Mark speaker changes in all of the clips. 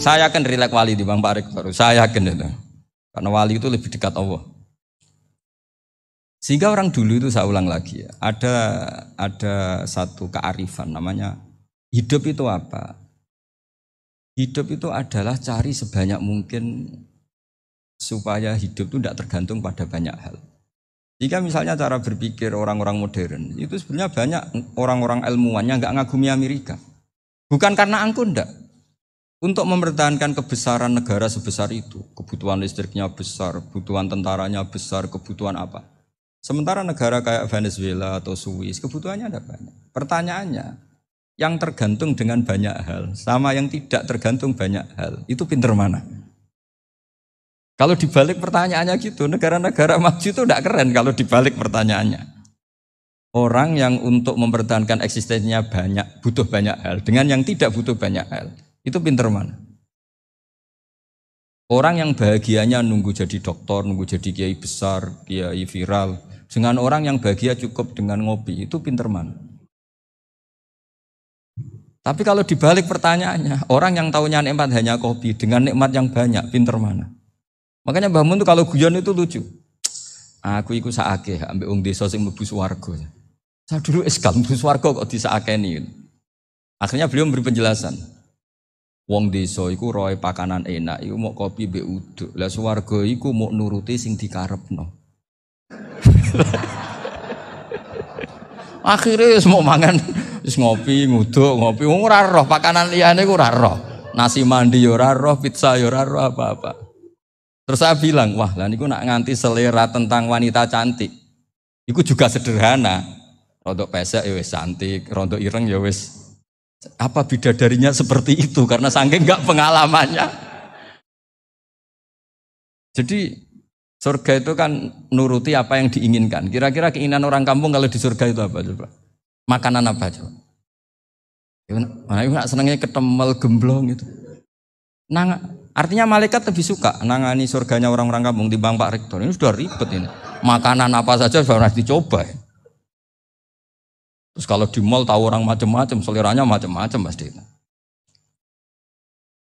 Speaker 1: Saya yakin rilek wali di Bang Pak Rektor. Saya yakin itu. Karena wali itu lebih dekat Allah. Sehingga orang dulu itu saya ulang lagi ya, ada satu kearifan namanya hidup itu apa? Hidup itu adalah cari sebanyak mungkin supaya hidup itu tidak tergantung pada banyak hal. Jika misalnya cara berpikir orang-orang modern itu sebenarnya banyak orang-orang ilmuwan yang nggak ngagumi Amerika. Bukan karena angkuh ndak. Untuk mempertahankan kebesaran negara sebesar itu, kebutuhan listriknya besar, kebutuhan tentaranya besar, kebutuhan apa? Sementara negara kayak Venezuela atau Swiss kebutuhannya ada banyak. Pertanyaannya, yang tergantung dengan banyak hal sama yang tidak tergantung banyak hal, itu pinter mana? Kalau dibalik pertanyaannya gitu, negara-negara maju itu tidak keren kalau dibalik pertanyaannya. Orang yang untuk mempertahankan eksistensinya banyak, butuh banyak hal, dengan yang tidak butuh banyak hal, itu pinter mana? Orang yang bahagianya nunggu jadi dokter, nunggu jadi kiai besar, kiai viral, dengan orang yang bahagia cukup dengan ngopi, itu pinter mana? Tapi kalau dibalik pertanyaannya, orang yang tahunya nikmat hanya kopi, dengan nikmat yang banyak, pinter mana? Makanya Mbah Mun tuh kalau guyon itu lucu. Aku iku saake ambek wong desa sing mlebu swarga. Saya dulu eskal mlebu swarga kok disakeni. Akhirnya beliau memberi penjelasan. Wong desa iku roe pakanan enak, iku mau kopi mbek uduk. Lah swarga iku mau nuruti sing dikarepno. Akhirnya wis mau mangan, wis ngopi, nguduk, ngopi, ora roh pakanan liyane ku ora roh. Nasi mandi ya ora roh, pizza ya ora roh apa-apa. Terus saya bilang, wah lah niku nak nganti selera tentang wanita cantik. Iku juga sederhana. Rontok pesek ya wis cantik, rontok ireng ya wis. Apa bidadarinya seperti itu karena saking enggak pengalamannya. Jadi surga itu kan nuruti apa yang diinginkan. Kira-kira keinginan orang kampung kalau di surga itu apa coba? Makanan apa coba? Mana ibu nak senengnya ketemel gemblong itu. Artinya malaikat lebih suka nangani surganya orang-orang kampung di Bang Pak Rektor. Ini sudah ribet ini. Makanan apa saja sudah harus dicoba. Terus kalau di mall tahu orang macam-macam, seleranya macam-macam pasti.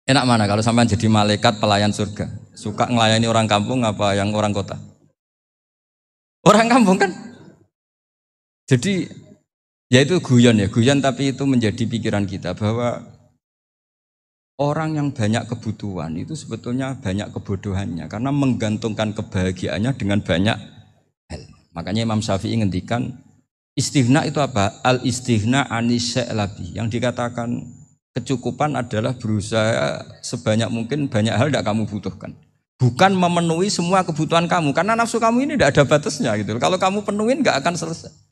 Speaker 1: Enak mana kalau sampai jadi malaikat pelayan surga? Suka ngelayani orang kampung apa yang orang kota? Orang kampung kan? Jadi ya itu guyon ya, guyon tapi itu menjadi pikiran kita bahwa orang yang banyak kebutuhan itu sebetulnya banyak kebodohannya karena menggantungkan kebahagiaannya dengan banyak hal. Makanya Imam Syafi'i ngendikan istighna itu apa? Al-istighna anisya'i. Yang dikatakan kecukupan adalah berusaha sebanyak mungkin banyak hal tidak kamu butuhkan. Bukan memenuhi semua kebutuhan kamu karena nafsu kamu ini tidak ada batasnya gitu. Kalau kamu penuhin nggak akan selesai.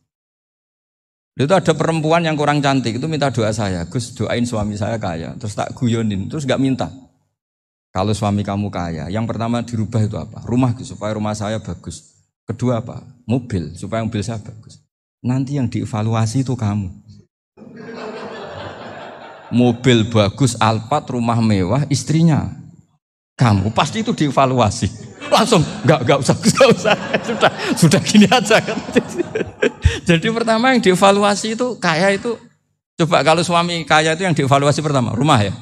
Speaker 1: Itu ada perempuan yang kurang cantik itu minta doa saya, Gus doain suami saya kaya. Terus tak guyonin, terus nggak minta. Kalau suami kamu kaya, yang pertama dirubah itu apa? Rumah supaya rumah saya bagus. Kedua apa? Mobil supaya mobil saya bagus. Nanti yang dievaluasi itu kamu. Mobil bagus, Alphard, rumah mewah, istrinya kamu pasti itu dievaluasi. Langsung enggak usah sudah gini aja kan. Jadi pertama yang dievaluasi itu kaya itu coba kalau suami kaya itu yang dievaluasi pertama rumah ya.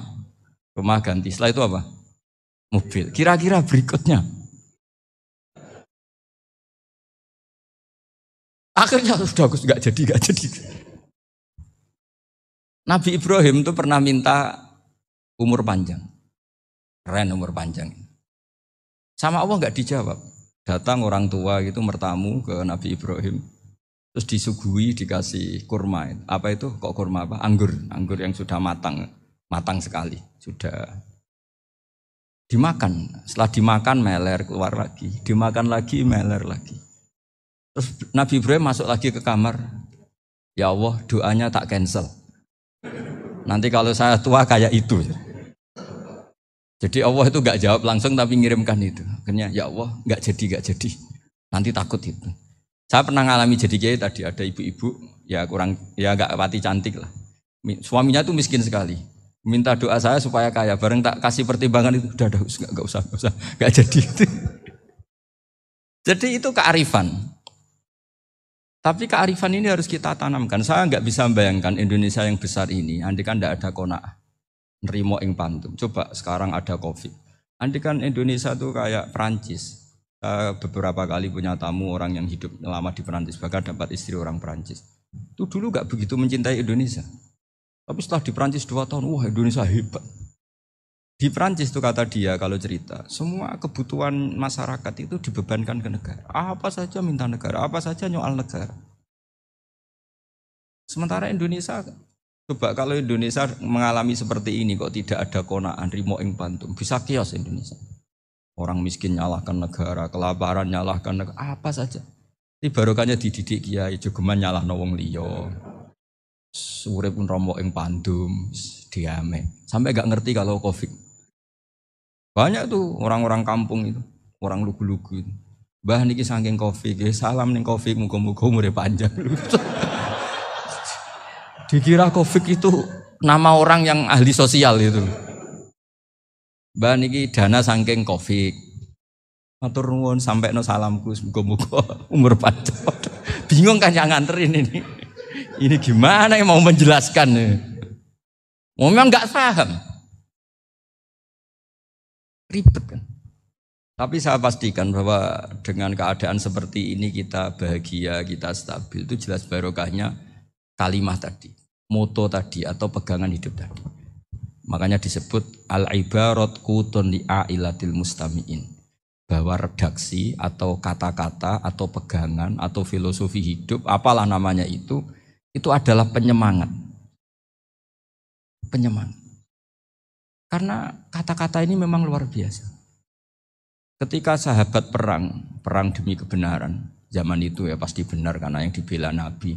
Speaker 1: Rumah ganti. Setelah itu apa? Mobil. Kira-kira berikutnya. Akhirnya sudah enggak jadi. Nabi Ibrahim itu pernah minta umur panjang. Keren umur panjang. Sama Allah enggak dijawab. Datang orang tua gitu mertamu ke Nabi Ibrahim. Terus disuguhi dikasih kurma. Apa itu? Kok kurma apa? Anggur yang sudah matang sekali. Sudah dimakan. Setelah dimakan meler keluar lagi. Dimakan lagi meler lagi. Terus Nabi Ibrahim masuk lagi ke kamar. Ya Allah doanya tak cancel. Nanti kalau saya tua kayak itu. Jadi Allah itu enggak jawab langsung tapi ngirimkan itu. Akhirnya ya Allah enggak jadi. Nanti takut itu. Saya pernah ngalami jadi kiai tadi ada ibu-ibu ya enggak pati cantik lah. Suaminya tuh miskin sekali. Minta doa saya supaya kaya. Bareng tak kasih pertimbangan itu udah enggak usah. Enggak jadi itu. Jadi itu kearifan. Tapi kearifan ini harus kita tanamkan. Saya enggak bisa membayangkan Indonesia yang besar ini andai kan enggak ada qanaah. nerimo ing pantum. Coba sekarang ada Covid. Andai kan Indonesia tuh kayak Perancis. Beberapa kali punya tamu orang yang hidup lama di Perancis, bahkan dapat istri orang Perancis. Itu dulu gak begitu mencintai Indonesia. Tapi setelah di Perancis 2 tahun, wah Indonesia hebat. Di Perancis itu kata dia kalau cerita, semua kebutuhan masyarakat itu dibebankan ke negara. Apa saja minta negara, apa saja nyoal negara. Sementara Indonesia, coba kalau Indonesia mengalami seperti ini kok tidak ada konaan, rimo ing pantum, bisa kios Indonesia. Orang miskin nyalahkan negara, kelaparan nyalahkan negara, apa saja. Ini barokahnya dididik kiai, jogeman nyalahno wong liya. Urip pun romo ing pandum, diame. Sampai gak ngerti kalau Covid. Banyak tuh orang-orang kampung itu, orang lugu-lugu itu. Mbah niki saking Covid, salam ning Covid, muga-muga umure panjang. Dikira Covid itu nama orang yang ahli sosial itu. Mbah niki dana saking Covid. Matur nuwun sampekno salamku muga-muga umur panjang. Bingung kan yang nganterin ini. Ini gimana yang mau menjelaskan? Memang enggak paham. Ribet kan. Tapi saya pastikan bahwa dengan keadaan seperti ini kita bahagia, kita stabil, itu jelas barokahnya kalimat tadi, moto tadi atau pegangan hidup tadi. Makanya disebut al-ibarat qutun li'ailatil mustami'in, bahwa redaksi atau kata-kata atau pegangan atau filosofi hidup, apalah namanya itu adalah penyemangat. Penyemangat. Karena kata-kata ini memang luar biasa. Ketika sahabat perang demi kebenaran, zaman itu ya pasti benar karena yang dibela Nabi.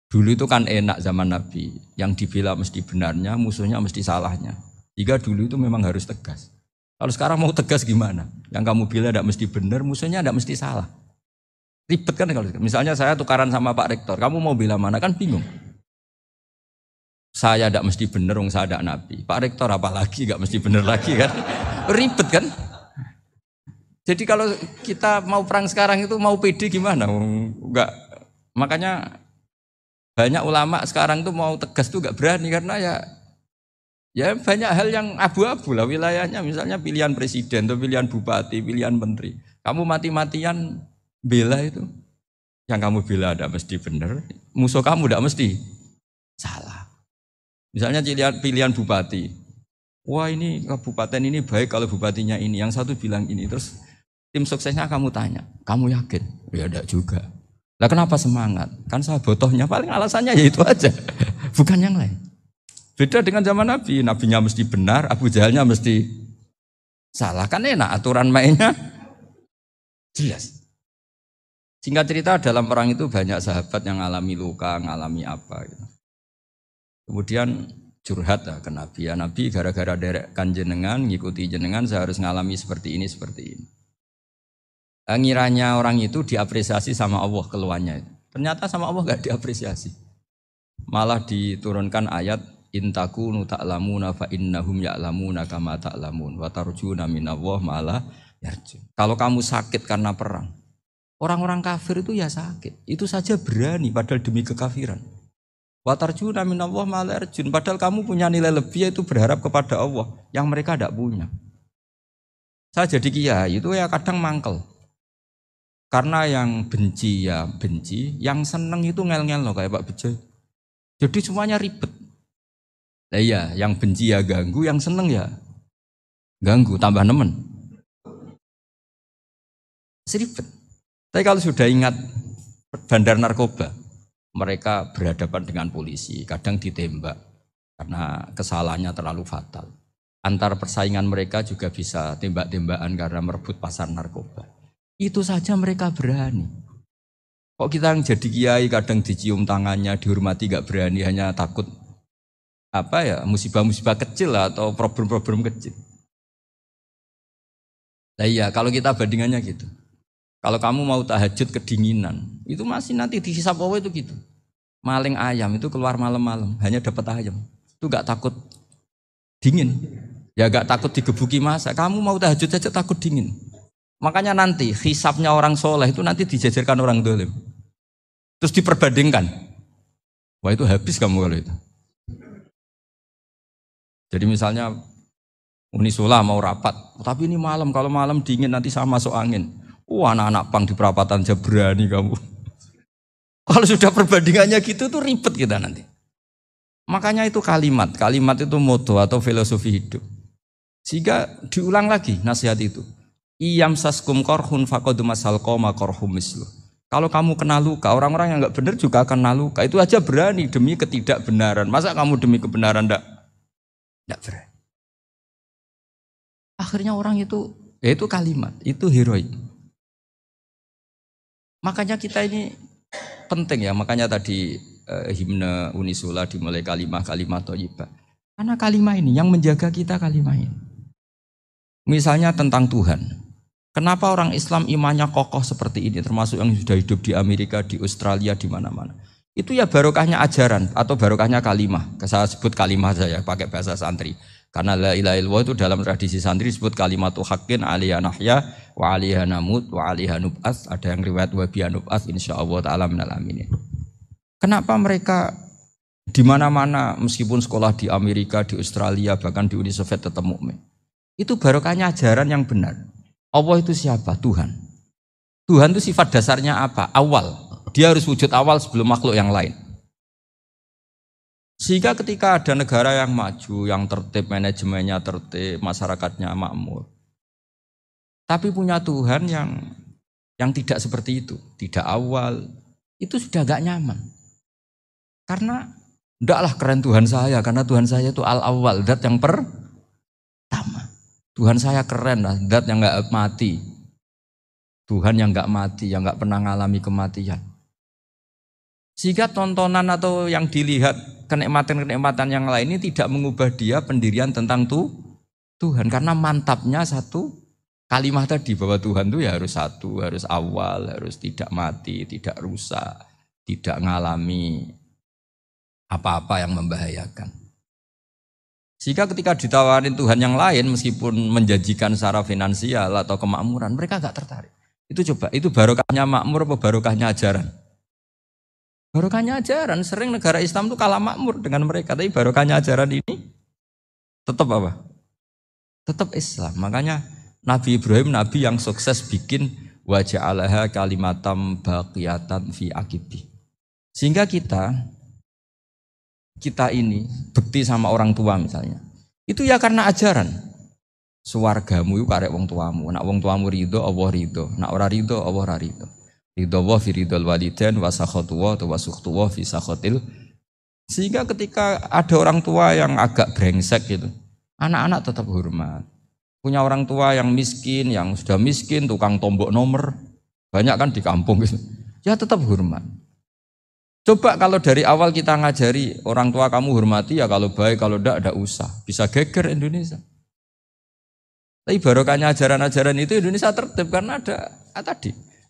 Speaker 1: Dulu itu kan enak zaman Nabi, yang dibela mesti benarnya, musuhnya mesti salahnya. Jika dulu itu memang harus tegas. Kalau sekarang mau tegas gimana? Yang kamu bela tidak mesti benar, musuhnya tidak mesti salah. Ribet kan kalau misalnya saya tukaran sama Pak Rektor, kamu mau bela mana kan bingung. Saya tidak mesti benar, saya tidak Nabi. Pak Rektor apalagi tidak mesti benar lagi kan? Ribet kan? Jadi kalau kita mau perang sekarang itu mau pede gimana? Enggak. Makanya banyak ulama sekarang tuh mau tegas tuh enggak berani karena ya banyak hal yang abu-abu lah wilayahnya. Misalnya pilihan presiden atau pilihan bupati, pilihan menteri. Kamu mati-matian bela itu. Yang kamu bela tidak mesti benar, musuh kamu tidak mesti salah. Misalnya pilihan bupati. Wah ini kabupaten ini baik kalau bupatinya ini. Yang satu bilang ini. Terus tim suksesnya kamu tanya. Kamu yakin? Ya enggak juga. Lah kenapa semangat? Kan saya botohnya paling alasannya ya itu aja. Bukan yang lain. Beda dengan zaman Nabi. Nabinya mesti benar, Abu Jahalnya mesti salah. Kan enak aturan mainnya. Jelas. Singkat cerita dalam perang itu banyak sahabat yang ngalami luka, ngalami apa gitu. Kemudian curhat ke Nabi. Ya Nabi gara-gara derekkan jenengan, ngikuti jenengan saya harus ngalami seperti ini, seperti ini. Ngiranya orang itu diapresiasi sama Allah keluarnya. Ternyata sama Allah gak diapresiasi. Malah diturunkan ayat intakunu ta'lamuna fa innahum ya'lamuna kama ta'lamun wa tarjuna minallah ma'ala yarjun. Kalau kamu sakit karena perang, orang-orang kafir itu ya sakit. Itu saja berani padahal demi kekafiran. Wa tarjuna minallah ma'ala yarjun. Padahal kamu punya nilai lebih yaitu berharap kepada Allah yang mereka tidak punya. Saya jadi kiai itu ya kadang mangkel. Karena yang benci ya benci, yang seneng itu ngel-ngel loh kayak Pak Bejo. Jadi semuanya ribet. Nah iya, yang benci ya ganggu, yang seneng ya ganggu, tambah nemen. Seribet. Tapi kalau sudah ingat bandar narkoba, mereka berhadapan dengan polisi, kadang ditembak karena kesalahannya terlalu fatal. Antar persaingan mereka juga bisa tembak-tembakan karena merebut pasar narkoba. Itu saja mereka berani. Kok kita yang jadi kiai kadang dicium tangannya, dihormati gak berani, hanya takut apa ya musibah-musibah kecil lah, atau problem-problem kecil. Nah iya kalau kita bandingannya gitu. Kalau kamu mau tahajud kedinginan, itu masih nanti dihisab Allah itu gitu. Maling ayam itu keluar malam-malam, hanya dapat ayam. Itu gak takut dingin. Ya gak takut digebuki masa. Kamu mau tahajud saja takut dingin. Makanya nanti hisabnya orang soleh itu nanti dijajarkan orang dolim. Terus diperbandingkan. Wah itu habis kamu kalau itu. Jadi misalnya Unisula mau rapat, tapi ini malam, kalau malam dingin nanti saya masuk angin. Anak-anak pang di perapatan aja berani kamu. Kalau sudah perbandingannya gitu tuh ribet kita nanti. Makanya itu kalimat itu moto atau filosofi hidup. Sehingga diulang lagi nasihat itu. Iyam saskum korhun faqadu masal qoma korhum mislu. Kalau kamu kena luka, orang-orang yang enggak benar juga akan kena luka. Itu aja berani demi ketidakbenaran. Masa kamu demi kebenaran enggak berani? Akhirnya orang itu, ya itu kalimat, itu heroik. Makanya kita ini penting ya, makanya tadi himne Unisula dimulai kalimat thayyibah. Karena kalimat ini yang menjaga kita kalimat ini. Misalnya tentang Tuhan. Kenapa orang Islam imannya kokoh seperti ini, termasuk yang sudah hidup di Amerika, di Australia, di mana-mana. Itu ya barokahnya ajaran atau barokahnya kalimah. Saya sebut kalimah saja pakai bahasa santri. Karena la ilaha illallah itu dalam tradisi santri disebut kalimatu haqqin alaiha nahya wa alaiha namut wa alaiha nub'ats. Ada yang riwayat wa biha nub'ats insyaallah taala minal aminin. Kenapa mereka di mana-mana meskipun sekolah di Amerika, di Australia, bahkan di Uni Soviet tetap mukmin? Itu barokahnya ajaran yang benar. Allah itu siapa? Tuhan. Tuhan itu sifat dasarnya apa? Awal. Dia harus wujud awal sebelum makhluk yang lain. Sehingga ketika ada negara yang maju, yang tertib, manajemennya tertib, masyarakatnya makmur. Tapi punya Tuhan yang tidak seperti itu. Tidak awal. Itu sudah gak nyaman. Karena ndaklah keren Tuhan saya. Karena Tuhan saya itu al-awwal. Dat yang pertama. Tuhan saya keren lah, zat yang enggak mati. Tuhan yang enggak mati, yang enggak pernah mengalami kematian. Sehingga tontonan atau yang dilihat kenikmatan-kenikmatan yang lain ini tidak mengubah dia pendirian tentang Tuhan. Karena mantapnya satu kalimat tadi bahwa Tuhan itu ya harus satu, harus awal, harus tidak mati, tidak rusak, tidak mengalami apa-apa yang membahayakan. Sehingga ketika ditawarin Tuhan yang lain meskipun menjanjikan secara finansial atau kemakmuran, mereka gak tertarik. Itu coba, itu barokahnya makmur apa barokahnya ajaran? Barokahnya ajaran, sering negara Islam itu kalah makmur dengan mereka. Tapi barokahnya ajaran ini tetap apa? Tetap Islam. Makanya Nabi Ibrahim, Nabi yang sukses bikin waja'alaha kalimatam baqiyatan fi aqibi. Sehingga kita ini bekti sama orang tua misalnya, itu ya karena ajaran. Suwargamu itu karek wong tuamu. Nak wong tuamu ridho, Allah ridho. Nak ora ridho, Allah ora ridho. Ridho wa fi ridhol walidain wa sakhatu wa sukhtu wa fi sakhatil. Sehingga ketika ada orang tua yang agak brengsek gitu, anak-anak tetap hormat. Punya orang tua yang miskin, yang sudah miskin, tukang tombok nomor, banyak kan di kampung gitu. Ya tetap hormat. Coba kalau dari awal kita ngajari orang tua kamu hormati ya, kalau baik, kalau enggak usah. Bisa geger Indonesia. Tapi barokahnya ajaran-ajaran itu Indonesia tertib karena ada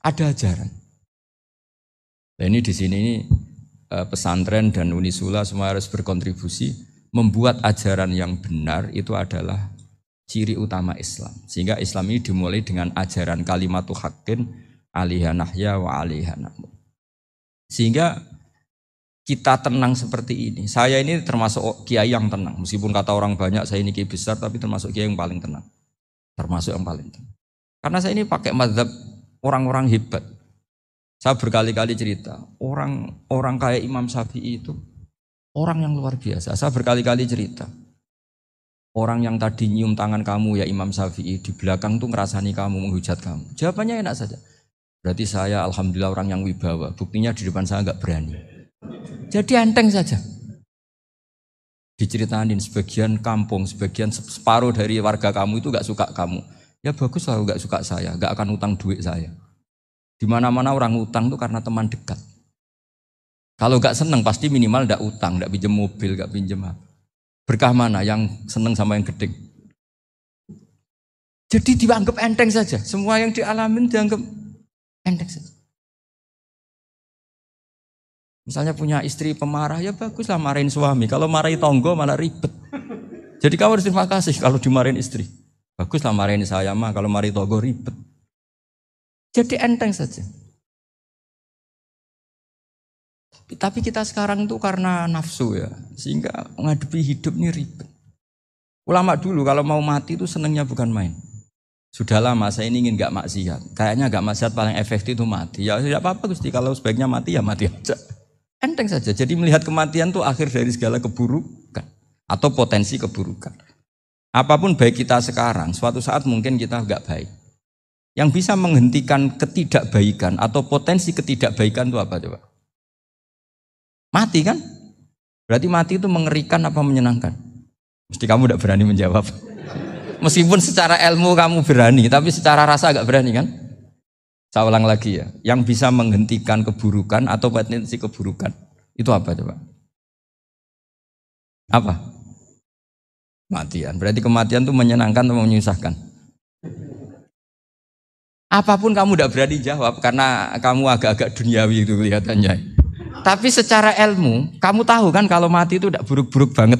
Speaker 1: ajaran. Nah ini di sini pesantren dan Unisula semua harus berkontribusi membuat ajaran yang benar itu adalah ciri utama Islam. Sehingga Islam ini dimulai dengan ajaran kalimatu haqqin alaiha nahya wa alaiha namut. Sehingga kita tenang seperti ini. Saya ini termasuk kiai yang tenang. Meskipun kata orang banyak saya ini kiai besar, tapi termasuk kiai yang paling tenang. Termasuk yang paling tenang. Karena saya ini pakai mazhab orang-orang hebat. Saya berkali-kali cerita, orang kayak Imam Syafi'i itu orang yang luar biasa. Saya berkali-kali cerita. Orang yang tadi nyium tangan kamu ya Imam Syafi'i, di belakang tuh ngerasani kamu, menghujat kamu. Jawabannya enak saja. Berarti saya alhamdulillah orang yang wibawa. Buktinya di depan saya enggak berani. Jadi enteng saja. Diceritain sebagian kampung, sebagian separuh dari warga kamu itu gak suka kamu. Ya bagus lah gak suka saya, gak akan utang duit saya. Di mana-mana orang utang itu karena teman dekat. Kalau gak seneng pasti minimal gak utang, gak pinjem mobil, gak pinjem apa. Berkah mana yang seneng sama yang gede. Jadi dianggap enteng saja. Semua yang dialamin dianggap enteng saja. Misalnya punya istri pemarah, ya baguslah marahin suami. Kalau marahin tonggo malah ribet. Jadi kamu harus terima kasih kalau dimarahin istri. Baguslah marahin saya mah, kalau marahin tonggo ribet. Jadi enteng saja. Tapi kita sekarang itu karena nafsu ya, sehingga menghadapi hidup ini ribet. Ulama dulu kalau mau mati itu senengnya bukan main. Sudah lama saya ini ingin nggak maksiat. Kayaknya nggak maksiat paling efektif itu mati. Ya tidak apa-apa Gusti, kalau sebaiknya mati ya mati aja. Enteng saja. Jadi melihat kematian itu akhir dari segala keburukan atau potensi keburukan. Apapun baik kita sekarang, suatu saat mungkin kita nggak baik. Yang bisa menghentikan ketidakbaikan atau potensi ketidakbaikan itu apa coba? Mati kan? Berarti mati itu mengerikan apa menyenangkan? Mesti kamu tidak berani menjawab. Meskipun secara ilmu kamu berani, tapi secara rasa agak berani kan? Saya ulang lagi ya. Yang bisa menghentikan keburukan atau potensi keburukan itu apa coba? Apa? Kematian. Berarti kematian itu menyenangkan atau menyusahkan? Apapun kamu tidak berani jawab karena kamu agak-agak duniawi itu kelihatannya. Tapi secara ilmu, kamu tahu kan kalau mati itu tidak buruk-buruk banget.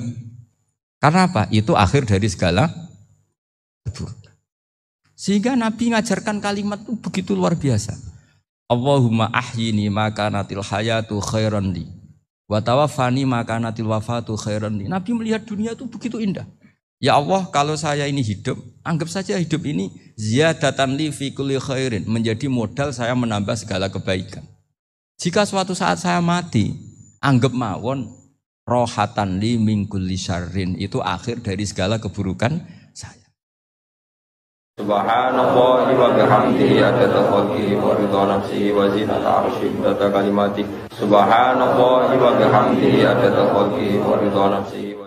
Speaker 1: Karena apa? Itu akhir dari segala keburukan. Sehingga Nabi ngajarkan kalimat itu begitu luar biasa. Allahumma ahyini makanatil hayatu khairan li wa tawaffani makanatil wafatu khairan li. Nabi melihat dunia itu begitu indah. Ya Allah, kalau saya ini hidup, anggap saja hidup ini ziyadatan li fi kulli khairin, menjadi modal saya menambah segala kebaikan. Jika suatu saat saya mati, anggap mawon rohatan li min kulli syarrin, itu akhir dari segala keburukan saya.
Speaker 2: Subhanallah wa bihamdihi adada khalqihi wa ridha nafsihi wa zinata arsyihi wa adada kalimatihi. Subhanallah wa bihamdihi adada khalqihi wa ridha nafsihi.